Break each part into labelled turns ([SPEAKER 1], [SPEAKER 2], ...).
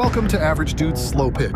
[SPEAKER 1] Welcome to Average Dude's Slow Pitch.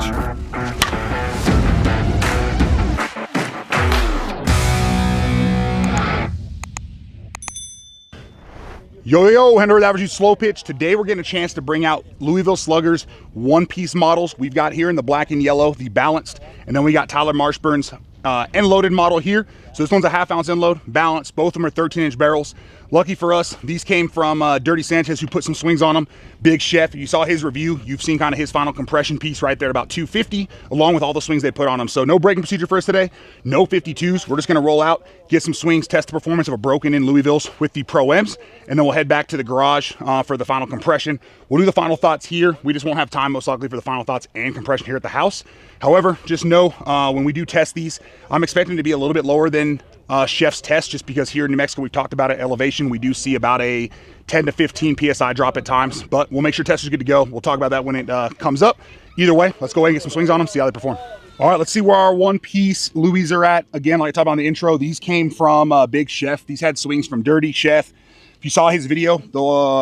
[SPEAKER 2] Yo, Henry with Average Dude's Slow Pitch. Today we're getting a chance to bring out Louisville Sluggers one-piece models. We've got here in the black and yellow, the balanced, and then we got Tyler Marshburn's end-loaded model here. So this one's a half-ounce end-load, balanced. Both of them are 13-inch barrels. Lucky for us, these came from Dirty Sanchez, who put some swings on them. Big chef. You saw his review. You've seen kind of his final compression piece right there, about 250, along with all the swings they put on them. So no braking procedure for us today. No 52s. We're just going to roll out, get some swings, test the performance of a broken-in Louisville's with the Pro-Ms, and then we'll head back to the garage for the final compression. We'll do the final thoughts here. We just won't have time, most likely, for the final thoughts and compression here at the house. However, just know when we do test these, I'm expecting to be a little bit lower than chef's test, just because here in New Mexico, we've talked about it, elevation, we do see about a 10 to 15 psi drop at times, but we'll make sure tester's good to go. We'll talk about that when it comes up. Either way, let's go ahead and get some swings on them, see how they perform. All right, let's see where our one-piece Louis are at. Again, like I talked about in the intro, these came from Big Chef. These had swings from Dirty Chef. If you saw his video,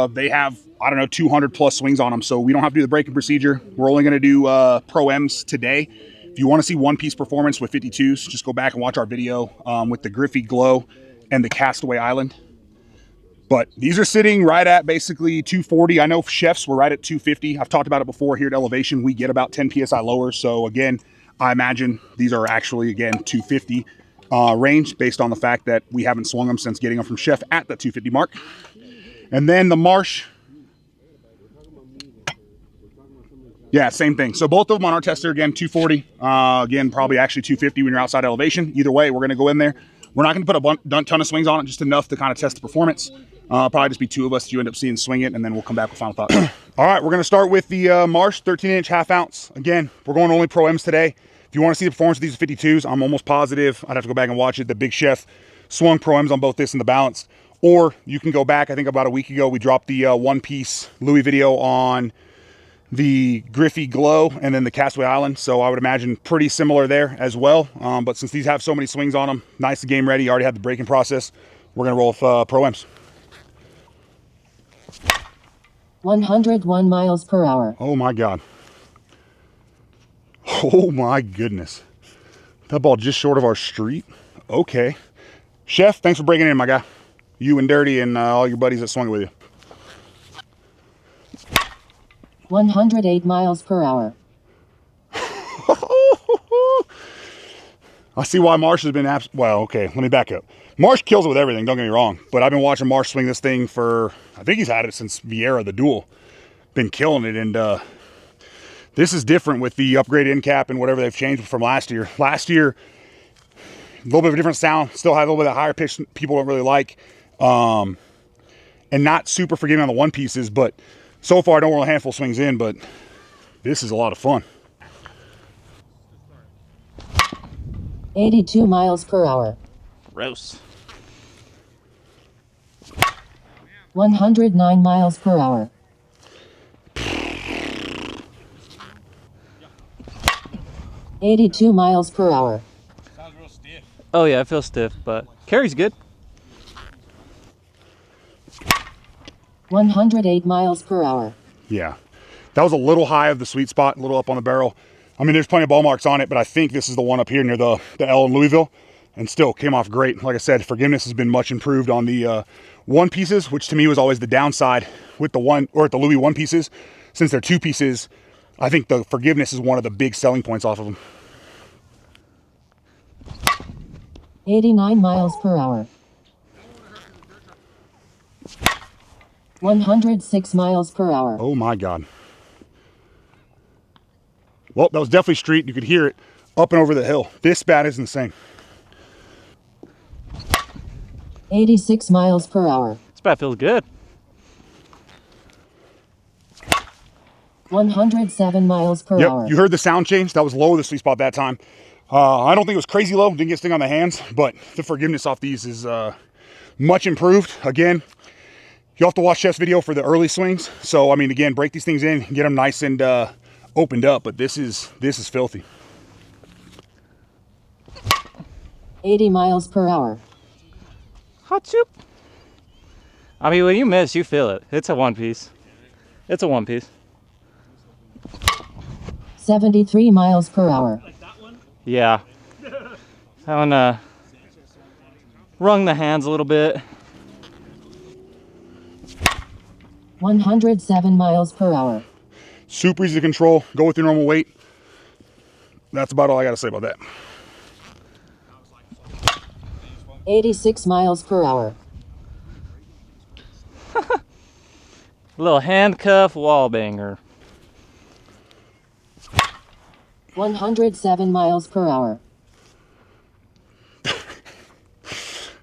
[SPEAKER 2] they have, I don't know, 200 plus swings on them, so we don't have to do the braking procedure. We're only gonna do Pro-Ms today. If you want to see one-piece performance with 52s, just go back and watch our video with the Griffey Glow and the Castaway Island. But these are sitting right at basically 240. I know chefs were right at 250. I've talked about it before. Here at elevation, we get about 10 psi lower. So again, I imagine these are actually, again, 250 range, based on the fact that we haven't swung them since getting them from chef at the 250 mark. And then the Marsh. Yeah, same thing. So both of them on our tester, again, 240. Again, probably actually 250 when you're outside elevation. Either way, we're going to go in there. We're not going to put a ton of swings on it, just enough to kind of test the performance. Probably just be two of us that you end up seeing swing it, and then we'll come back with final thoughts. All right, we're going to start with the Marsh 13-inch half-ounce. Again, we're going only Pro-Ms today. If you want to see the performance of these 52s, I'm almost positive. I'd have to go back and watch it. The Big Chef swung Pro-Ms on both this and the balanced. Or you can go back, I think about a week ago, we dropped the one-piece Louis video on the Griffey Glow and then the Castaway Island, so I would imagine pretty similar there as well. But since these have so many swings on them, nice and game ready, already had the braking process, we're gonna roll with Pro-Ms.
[SPEAKER 3] 101 miles per hour.
[SPEAKER 2] Oh my God. Oh my goodness. That ball just short of our street. Okay. Chef, thanks for breaking in, my guy. You and Dirty and all your buddies that swung it with you.
[SPEAKER 3] 108 miles per hour.
[SPEAKER 2] I see why Marsh has been well, okay, let me back up. Marsh kills it with everything, don't get me wrong, but I've been watching Marsh swing this thing for, I think he's had it since Vieira, the duel. Been killing it, and this is different with the upgraded end cap and whatever they've changed from last year. Last year, a little bit of a different sound, still had a little bit of higher pitch people don't really like, and not super forgiving on the one pieces, but so far I don't roll a handful of swings in, but this is a lot of fun.
[SPEAKER 3] 82 miles per hour.
[SPEAKER 4] Gross.
[SPEAKER 3] 109 miles per hour. 82 miles per hour.
[SPEAKER 4] Sounds real stiff. Oh yeah, I feel stiff, but carry's good.
[SPEAKER 3] 108 miles per hour.
[SPEAKER 2] Yeah, that was a little high of the sweet spot, a little up on the barrel. I mean, there's plenty of ball marks on it, but I think this is the one up here near the L in Louisville, and still came off great. Like I said, forgiveness has been much improved on the one pieces, which to me was always the downside with the one, or at the Louis one pieces. Since they're two pieces, I think the forgiveness is one of the big selling points off of them.
[SPEAKER 3] 89 miles per hour. 106 miles per hour.
[SPEAKER 2] Oh my God. Well, that was definitely street. You could hear it up and over the hill. This bat is insane.
[SPEAKER 3] 86 miles per hour.
[SPEAKER 4] This bat feels good.
[SPEAKER 3] 107 miles per hour.
[SPEAKER 2] You heard the sound change. That was low of the sweet spot that time. I don't think it was crazy low. Didn't get sting on the hands, but the forgiveness off these is much improved. Again, you'll have to watch Chef's video for the early swings. So, I mean, again, break these things in, get them nice and opened up, but this is filthy.
[SPEAKER 3] 80 miles per hour.
[SPEAKER 4] Hot soup. I mean, when you miss, you feel it. It's a one piece. It's a one piece.
[SPEAKER 3] 73 miles per hour.
[SPEAKER 4] Yeah. That one wrung the hands a little bit.
[SPEAKER 3] 107 miles per hour.
[SPEAKER 2] Super easy to control. Go with your normal weight. That's about all I got to say about that.
[SPEAKER 3] 86 miles per hour.
[SPEAKER 4] Little handcuff wall banger.
[SPEAKER 3] 107 miles per hour.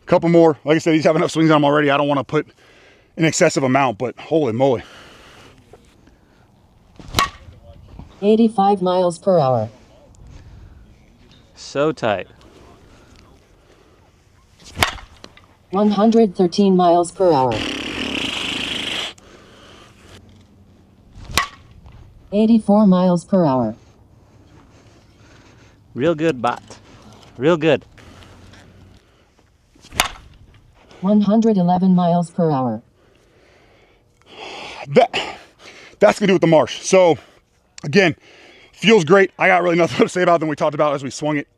[SPEAKER 2] Couple more. Like I said, these have enough swings on them already. I don't want to put an excessive amount, but holy moly.
[SPEAKER 3] 85 miles per hour.
[SPEAKER 4] So tight.
[SPEAKER 3] 113 miles per hour. 84 miles per hour.
[SPEAKER 4] Real good bot. Real good.
[SPEAKER 3] 111 miles per hour.
[SPEAKER 2] That's gonna do with the Marsh. So again, feels great. I got really nothing to say about it than we talked about as we swung it.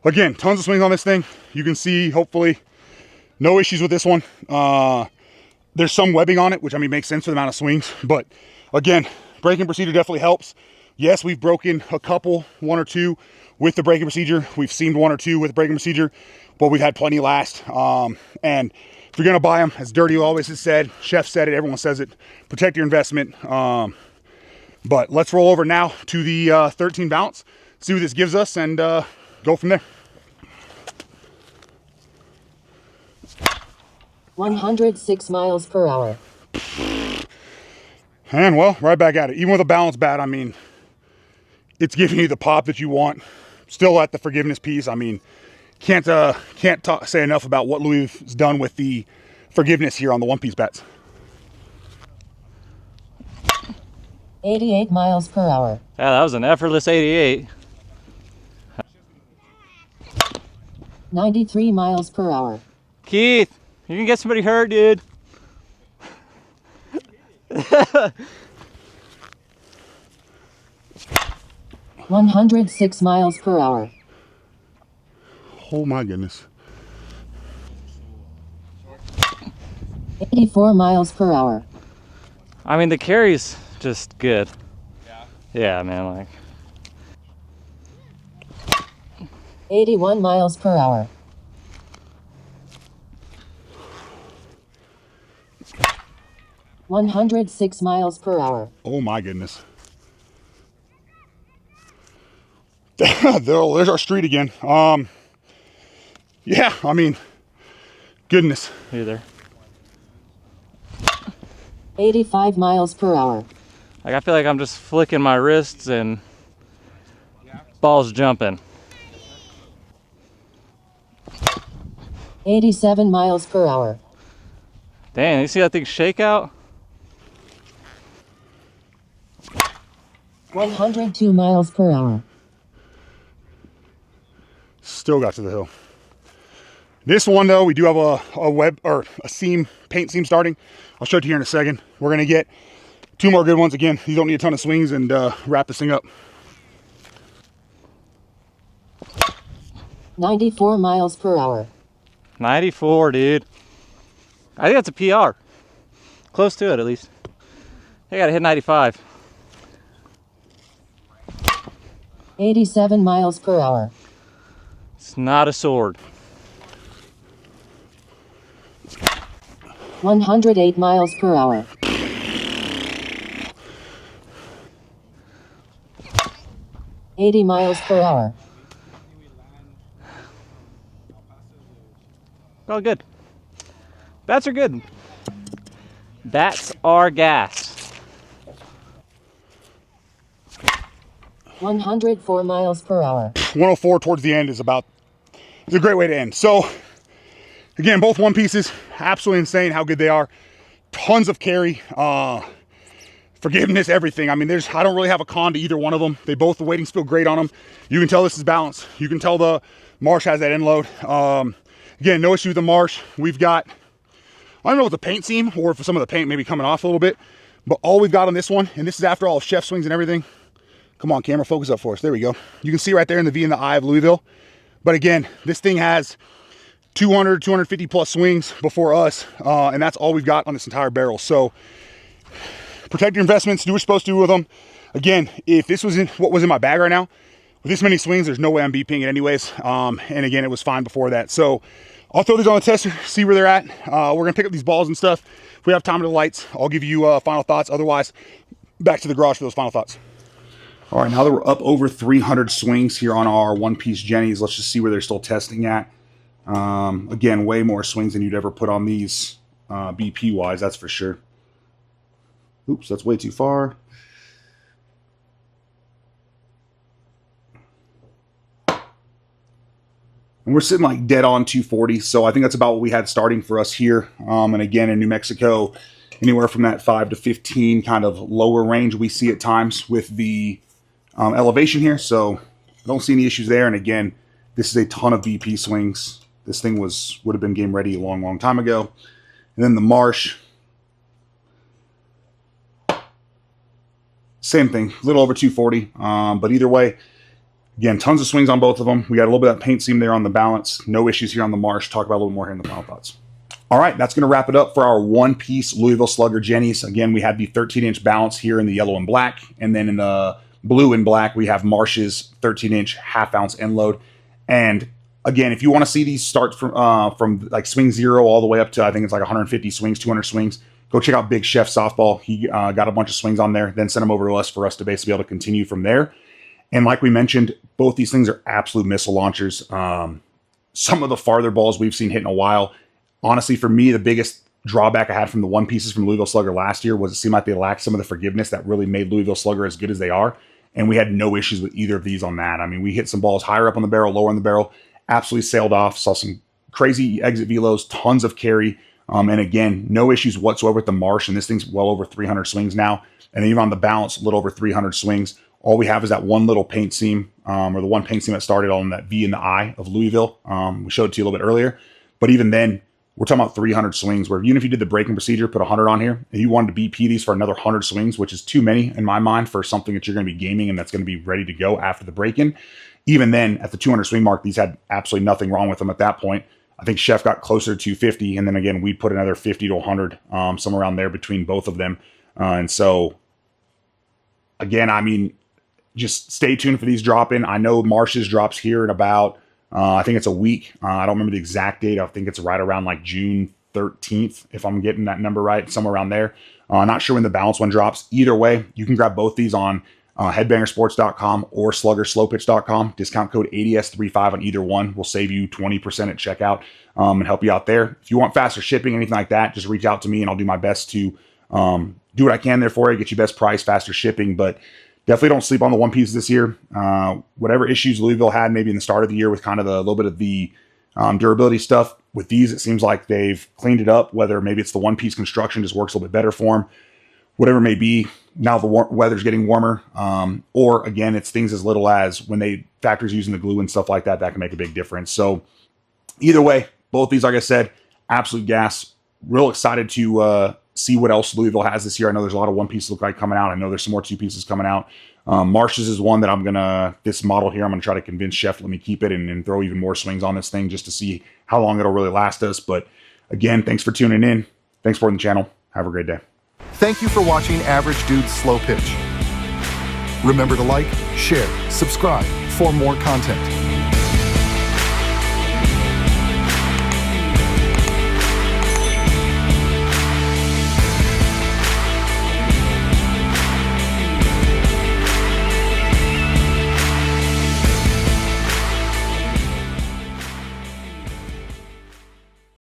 [SPEAKER 2] Again, tons of swings on this thing. You can see, hopefully, no issues with this one. There's some webbing on it, which I mean makes sense for the amount of swings. But again, braking procedure definitely helps. Yes, we've broken a couple, one or two with the braking procedure. We've seamed one or two with the braking procedure, but we've had plenty last. And if you're gonna buy them, as Dirty always has said, Chef said it, everyone says it, protect your investment. But let's roll over now to the 13 bounce, see what this gives us, and go from there.
[SPEAKER 3] 106 miles per hour.
[SPEAKER 2] And well, right back at it. Even with a balance bat, I mean, it's giving you the pop that you want. Still at the forgiveness piece. I mean, can't say enough about what Louis's done with the forgiveness here on the one-piece bats.
[SPEAKER 3] 88 miles per hour.
[SPEAKER 4] Yeah, that was an effortless 88.
[SPEAKER 3] 93 miles per hour.
[SPEAKER 4] Keith, you can get somebody hurt, dude.
[SPEAKER 3] 106 miles per hour.
[SPEAKER 2] Oh my goodness.
[SPEAKER 3] 84 miles per hour.
[SPEAKER 4] I mean, the carry's just good. Yeah, man, like.
[SPEAKER 3] 81 miles per hour. 106 miles per hour.
[SPEAKER 2] Oh my goodness. There's our street again. Yeah, I mean, goodness.
[SPEAKER 4] Either.
[SPEAKER 3] 85 miles per hour.
[SPEAKER 4] Like, I feel like I'm just flicking my wrists and ball's jumping.
[SPEAKER 3] 87 miles per hour.
[SPEAKER 4] Dang, you see that thing shake out?
[SPEAKER 3] 102 miles per hour.
[SPEAKER 2] Still got to the hill. This one though, we do have a web or a seam, paint seam starting. I'll show it to you here in a second. We're gonna get two more good ones. Again, these don't need a ton of swings, and wrap this thing up.
[SPEAKER 3] 94 miles per hour.
[SPEAKER 4] 94, dude. I think that's a PR. Close to it, at least. I gotta hit 95.
[SPEAKER 3] 87 miles per hour.
[SPEAKER 4] It's not a sword.
[SPEAKER 3] 108 miles per hour. 80 miles per hour.
[SPEAKER 4] Oh, good. Bats are good. Bats are gas.
[SPEAKER 3] 104 miles per hour.
[SPEAKER 2] 104 towards the end is a great way to end. So again, both one pieces, absolutely insane how good they are. Tons of carry, forgiveness, everything. I mean, I don't really have a con to either one of them. The weightings feel great on them. You can tell this is balanced. You can tell the Marsh has that end load. Again, no issue with the Marsh. We've got, I don't know if it's a paint seam or if some of the paint may be coming off a little bit, but all we've got on this one, and this is after all Chef swings and everything, Come on, camera, focus up for us. There we go. You can see right there in the V in the eye of Louisville. But again, this thing has 200, 250 plus swings before us, and that's all we've got on this entire barrel. So protect your investments, do what you're supposed to do with them. Again, if this was what was in my bag right now, with this many swings, there's no way I'm BPing it anyways. And again, it was fine before that. So I'll throw these on the tester, see where they're at. We're gonna pick up these balls and stuff. If we have time to the lights, I'll give you final thoughts. Otherwise, back to the garage for those final thoughts. All right, now that we're up over 300 swings here on our one-piece Jennies, let's just see where they're still testing at. Again, way more swings than you'd ever put on these BP-wise, that's for sure. Oops, that's way too far. And we're sitting like dead on 240, so I think that's about what we had starting for us here. And again, in New Mexico, anywhere from that 5 to 15 kind of lower range we see at times with the elevation here. So I don't see any issues there. And again, this is a ton of BP swings. This thing would have been game ready a long, long time ago. And then the Marsh, same thing, a little over 240. But either way, again, tons of swings on both of them. We got a little bit of that paint seam there on the balance. No issues here on the Marsh. Talk about a little more here in the final thoughts. All right, that's going to wrap it up for our one-piece Louisville Slugger Jennies. Again, we had the 13-inch balance here in the yellow and black. And then in the blue and black, we have Marsh's 13-inch half-ounce end load. And again, if you want to see these start from like swing 0 all the way up to, I think it's like 150 swings, 200 swings, go check out Big Chef Softball. He got a bunch of swings on there, then send them over to us for us to basically be able to continue from there. And like we mentioned, both these things are absolute missile launchers. Some of the farther balls we've seen hit in a while. Honestly, for me, the biggest drawback I had from the one pieces from Louisville Slugger last year was it seemed like they lacked some of the forgiveness that really made Louisville Slugger as good as they are. And we had no issues with either of these on that. I mean, we hit some balls higher up on the barrel, lower in the barrel, absolutely sailed off, saw some crazy exit velos, tons of carry. And again, no issues whatsoever with the Marsh. And this thing's well over 300 swings now. And even on the balance, a little over 300 swings. All we have is that one little paint seam, or the one paint seam that started on that V in the eye of Louisville. We showed it to you a little bit earlier. But even then, we're talking about 300 swings, where even if you did the braking procedure, put 100 on here, and you wanted to BP these for another 100 swings, which is too many in my mind for something that you're going to be gaming and that's going to be ready to go after the break-in. Even then, at the 200 swing mark, these had absolutely nothing wrong with them at that point. I think Chef got closer to 50, and then again, we put another 50 to 100, somewhere around there between both of them. And so, again, I mean, just stay tuned for these drop-in. I know Marsh's drops here in about, I think it's a week. I don't remember the exact date. I think it's right around like June 13th, if I'm getting that number right, somewhere around there. Not sure when the balance one drops. Either way, you can grab both these on headbangersports.com or sluggerslowpitch.com. Discount code ADS35 on either one will save you 20% at checkout and help you out there. If you want faster shipping, anything like that, just reach out to me and I'll do my best to do what I can there for you, get you best price, faster shipping. But definitely don't sleep on the one pieces this year. Whatever issues Louisville had maybe in the start of the year with kind of the little bit of the durability stuff, with these, it seems like they've cleaned it up, whether maybe it's the one piece construction just works a little bit better for them. Whatever it may be, now the weather's getting warmer, or again, it's things as little as when they factories using the glue and stuff like that, that can make a big difference. So either way, both these, like I said, absolute gas. Real excited to see what else Louisville has this year. I know there's a lot of one pieces look like coming out. I know there's some more two pieces coming out. Marsh's is one that I'm gonna, this model here, I'm gonna try to convince Chef to let me keep it and throw even more swings on this thing just to see how long it'll really last us. But again, thanks for tuning in. Thanks for supporting the channel. Have a great day.
[SPEAKER 1] Thank you for watching Average Dude's Slow Pitch. Remember to like, share, subscribe for more content.